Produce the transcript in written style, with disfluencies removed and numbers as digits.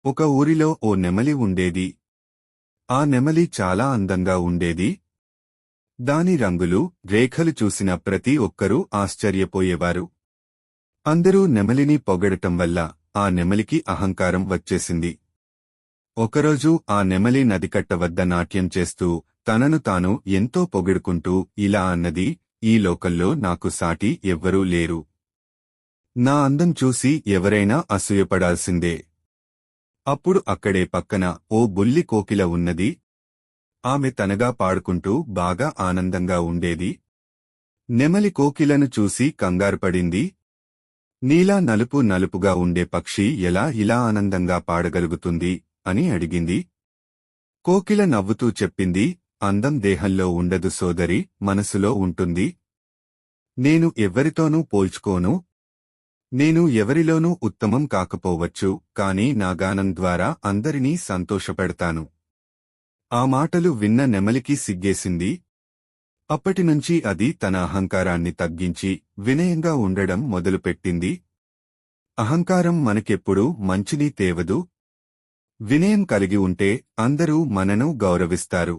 ఒక ఊరిలో ఓ నెమలి ఉండేది. ఆ నెమలి చాలా అందంగా ఉండేది. దాని రంగులు, రేఖలు చూసిన ప్రతి ఒక్కరూ ఆశ్చర్యపోయేవారు. అందరూ నెమలిని పొగడటం వల్ల ఆ నెమలికి అహంకారం వచ్చేసింది. ఒకరోజు ఆ నెమలి నదికట్ట వద్ద నాట్యం చేస్తూ తనను తాను ఎంతో పొగిడుకుంటూ ఇలా అన్నది, ఈ లోకంలో నాకు సాటి ఎవ్వరూ లేరు. నా అందం చూసి ఎవరైనా అసూయపడాల్సిందే. అప్పుడు అక్కడే పక్కన ఓ బుల్లి కోకిల ఉన్నది. ఆమె తనగా పాడుకుంటూ బాగా ఆనందంగా ఉండేది. నెమలి కోకిలను చూసి కంగారుపడింది. నీలా నలుపు నలుపుగా ఉండే పక్షి ఎలా ఇలా ఆనందంగా పాడగలుగుతుంది అని అడిగింది. కోకిల నవ్వుతూ చెప్పింది, అందం దేహంలో ఉండదు సోదరి, మనసులో ఉంటుంది. నేను ఎవ్వరితోనూ పోల్చుకోను. నేను ఎవరిలోనూ ఉత్తమం కాకపోవచ్చు, కాని నా గానం ద్వారా అందరినీ సంతోషపెడతాను. ఆ మాటలు విన్న నెమలికి సిగ్గేసింది. అప్పటినుంచి అది తన అహంకారాన్ని తగ్గించి వినయంగా ఉండడం మొదలుపెట్టింది. అహంకారం మనకెప్పుడూ మంచిని తేవదు. వినయం కలిగి ఉంటే అందరూ మనను గౌరవిస్తారు.